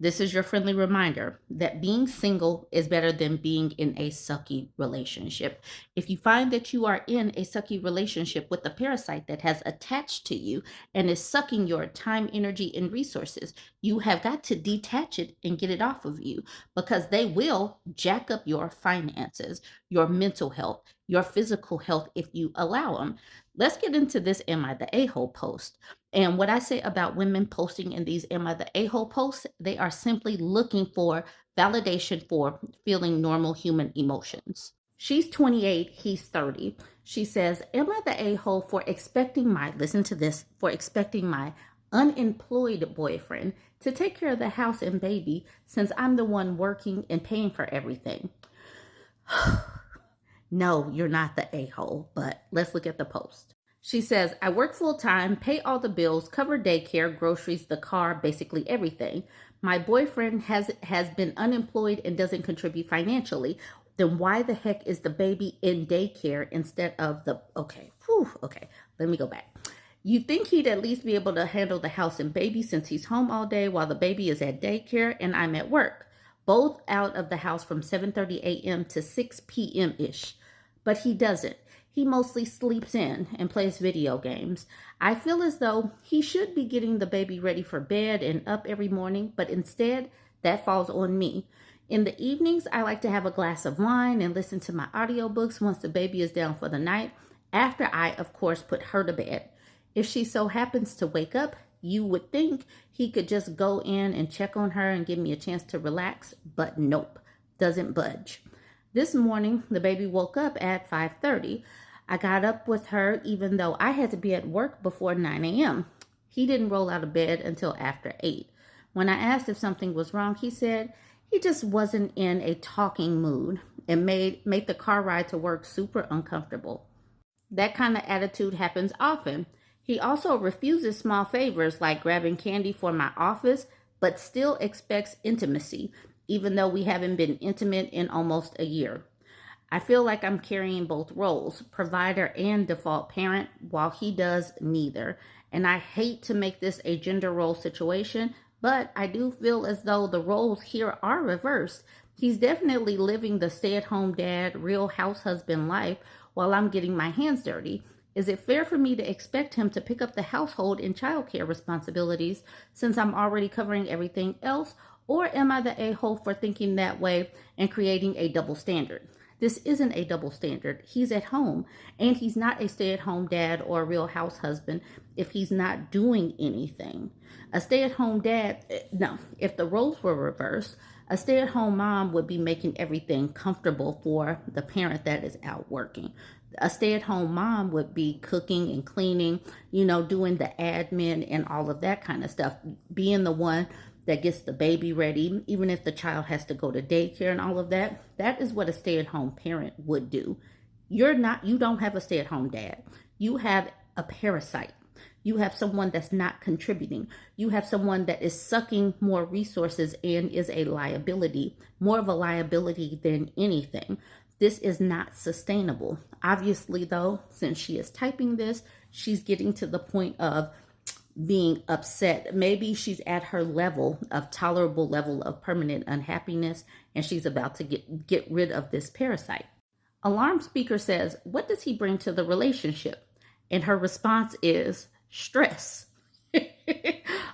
This is your friendly reminder that being single is better than being in a sucky relationship. If you find that you are in a sucky relationship with a parasite that has attached to you and is sucking your time, energy, and resources, you have got to detach it and get it off of you because they will jack up your finances, your mental health, your physical health if you allow them. Let's get into this Am I the A-hole post. And what I say about women posting in these Am I the A-hole posts, they are simply looking for validation for feeling normal human emotions. She's 28, he's 30. She says, Am I the a-hole for expecting listen to this, for expecting my unemployed boyfriend to take care of the house and baby since I'm the one working and paying for everything? No, you're not the a-hole, but let's look at the post. She says, I work full time, pay all the bills, cover daycare, groceries, the car, basically everything. My boyfriend has been unemployed and doesn't contribute financially. Then why the heck is the baby in daycare instead of okay, let me go back. You think he'd at least be able to handle the house and baby since he's home all day while the baby is at daycare and I'm at work, both out of the house from 7:30 a.m. to 6 p.m. ish. But he doesn't. He mostly sleeps in and plays video games. I feel as though he should be getting the baby ready for bed and up every morning, but instead, that falls on me. In the evenings, I like to have a glass of wine and listen to my audiobooks once the baby is down for the night, after I, of course, put her to bed. If she so happens to wake up, you would think he could just go in and check on her and give me a chance to relax, but nope, doesn't budge. This morning, the baby woke up at 5:30. I got up with her even though I had to be at work before 9 a.m. He didn't roll out of bed until after 8. When I asked if something was wrong, he said he just wasn't in a talking mood and made the car ride to work super uncomfortable. That kind of attitude happens often. He also refuses small favors like grabbing candy for my office, but still expects intimacy, even though we haven't been intimate in almost a year. I feel like I'm carrying both roles, provider and default parent, while he does neither. And I hate to make this a gender role situation, but I do feel as though the roles here are reversed. He's definitely living the stay-at-home dad, real house husband life while I'm getting my hands dirty. Is it fair for me to expect him to pick up the household and childcare responsibilities since I'm already covering everything else? Or am I the a-hole for thinking that way and creating a double standard? This isn't a double standard. He's at home, and he's not a stay-at-home dad or a real house husband if he's not doing anything. A stay-at-home dad, no, if the roles were reversed, a stay-at-home mom would be making everything comfortable for the parent that is out working. A stay-at-home mom would be cooking and cleaning, doing the admin and all of that kind of stuff, being the one that gets the baby ready, even if the child has to go to daycare and all of that. That is what a stay-at-home parent would do. You don't have a stay-at-home dad. You have a parasite. You have someone that's not contributing. You have someone that is sucking more resources and is a liability, more of a liability than anything. This is not sustainable. Obviously, though, since she is typing this, she's getting to the point of being upset. Maybe she's at her tolerable level of permanent unhappiness, and she's about to get rid of this parasite. Alarm speaker says, what does he bring to the relationship? And her response is stress.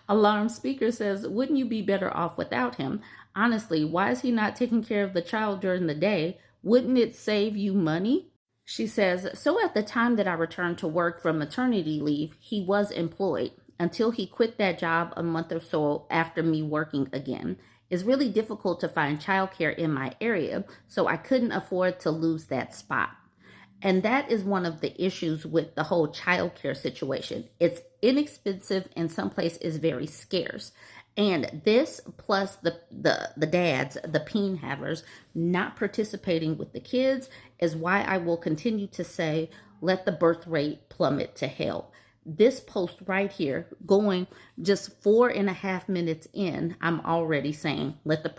Alarm speaker says, wouldn't you be better off without him? Honestly, why is he not taking care of the child during the day? Wouldn't it save you money? She says, so at the time that I returned to work from maternity leave, he was employed until he quit that job a month or so after me working again. It's really difficult to find childcare in my area, so I couldn't afford to lose that spot. And that is one of the issues with the whole childcare situation. It's inexpensive and someplace is very scarce. And this plus the dads, the peen havers, not participating with the kids is why I will continue to say, let the birth rate plummet to hell. This post right here, going just 4.5 minutes in, I'm already saying, let the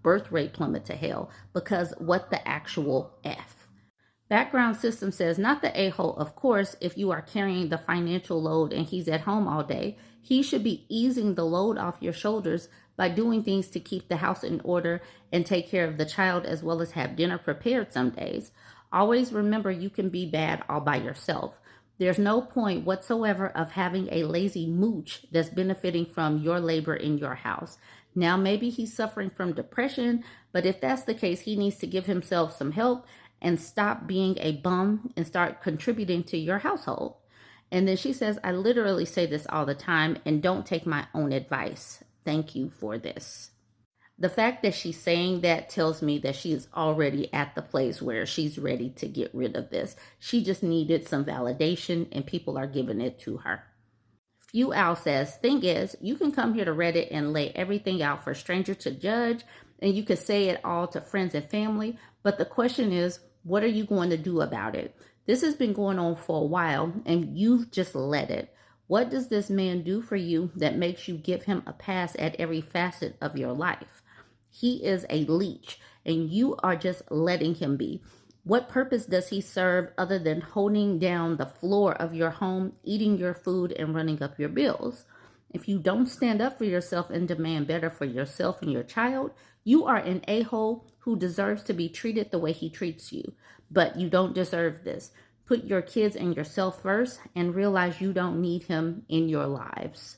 birth rate plummet to hell, because what the actual F? Background system says, not the a-hole, of course, if you are carrying the financial load and he's at home all day. He should be easing the load off your shoulders by doing things to keep the house in order and take care of the child as well as have dinner prepared some days. Always remember you can be bad all by yourself. There's no point whatsoever of having a lazy mooch that's benefiting from your labor in your house. Now, maybe he's suffering from depression, but if that's the case, he needs to give himself some help and stop being a bum and start contributing to your household. And then she says, I literally say this all the time and don't take my own advice. Thank you for this. The fact that she's saying that tells me that she is already at the place where she's ready to get rid of this. She just needed some validation and people are giving it to her. Few Owl says, thing is, you can come here to Reddit and lay everything out for a stranger to judge, and you can say it all to friends and family, but the question is, what are you going to do about it? This has been going on for a while, and you've just let it. What does this man do for you that makes you give him a pass at every facet of your life? He is a leech, and you are just letting him be. What purpose does he serve other than holding down the floor of your home, eating your food, and running up your bills? If you don't stand up for yourself and demand better for yourself and your child, you are an a-hole who deserves to be treated the way he treats you. But you don't deserve this. Put your kids and yourself first and realize you don't need him in your lives.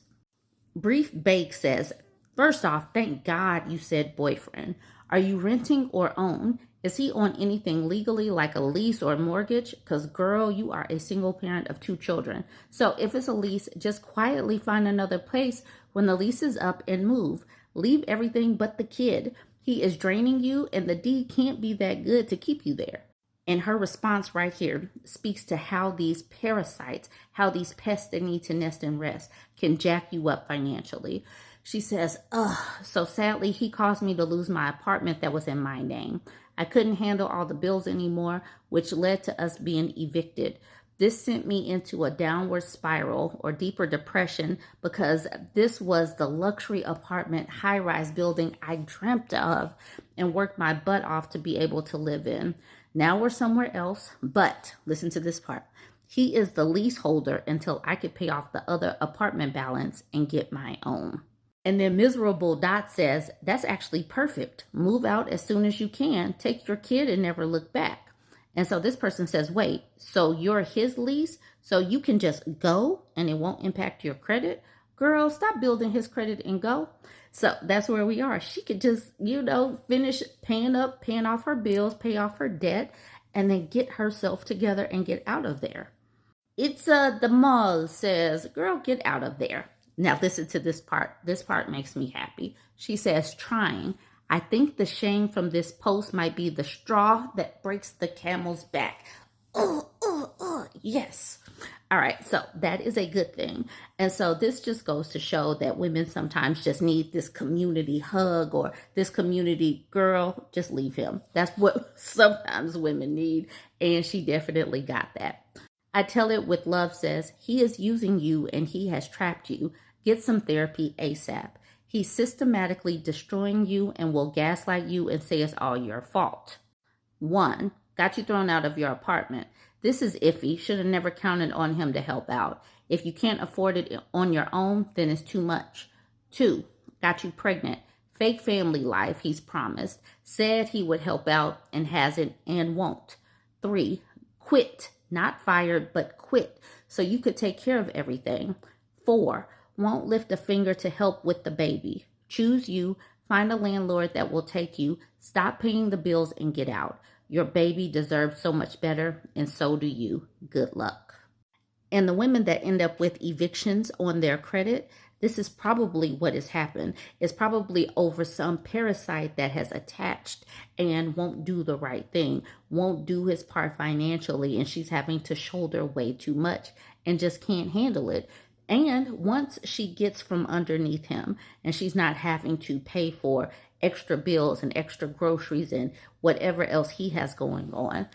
Brief Bake says, first off, thank God you said boyfriend. Are you renting or own? Is he on anything legally like a lease or mortgage? Because girl, you are a single parent of 2 children. So if it's a lease, just quietly find another place when the lease is up and move. Leave everything but the kid. He is draining you and the deed can't be that good to keep you there. And her response right here speaks to how these parasites, how these pests that need to nest and rest can jack you up financially. She says, so sadly, he caused me to lose my apartment that was in my name. I couldn't handle all the bills anymore, which led to us being evicted. This sent me into a downward spiral or deeper depression because this was the luxury apartment high-rise building I dreamt of and worked my butt off to be able to live in. Now we're somewhere else, but listen to this part. He is the leaseholder until I could pay off the other apartment balance and get my own. And then Miserable Dot says, that's actually perfect. Move out as soon as you can. Take your kid and never look back. And so this person says, wait, so you're his lease? So you can just go and it won't impact your credit? Girl, stop building his credit and go. So that's where we are. She could just, finish paying off her bills, pay off her debt, and then get herself together and get out of there. It's the mall says, girl, get out of there. Now listen to this part. This part makes me happy. She says, trying. I think the shame from this post might be the straw that breaks the camel's back. Yes. All right, so that is a good thing. And so this just goes to show that women sometimes just need this community hug or this community, girl, just leave him. That's what sometimes women need. And she definitely got that. I Tell It With Love says, he is using you and he has trapped you. Get some therapy ASAP. He's systematically destroying you and will gaslight you and say it's all your fault. 1, got you thrown out of your apartment. This is iffy. Should have never counted on him to help out. If you can't afford it on your own, then it's too much. 2, got you pregnant. Fake family life he's promised. Said he would help out and hasn't and won't. 3, quit. Not fired, but quit. So you could take care of everything. 4, won't lift a finger to help with the baby. Choose you. Find a landlord that will take you. Stop paying the bills and get out. Your baby deserves so much better, and so do you. Good luck. And the women that end up with evictions on their credit, this is probably what has happened. It's probably over some parasite that has attached and won't do the right thing, won't do his part financially, and she's having to shoulder way too much and just can't handle it. And once she gets from underneath him and she's not having to pay for extra bills and extra groceries and whatever else he has going on,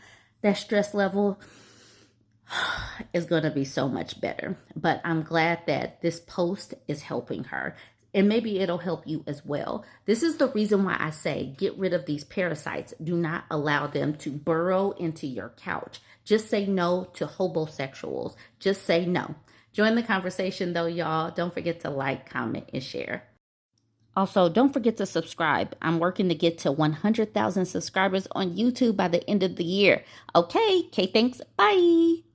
that stress level is going to be so much better. But I'm glad that this post is helping her. And maybe it'll help you as well. This is the reason why I say get rid of these parasites. Do not allow them to burrow into your couch. Just say no to hobosexuals. Just say no. Join the conversation though, y'all. Don't forget to like, comment, and share. Also, don't forget to subscribe. I'm working to get to 100,000 subscribers on YouTube by the end of the year. Okay, thanks. Bye.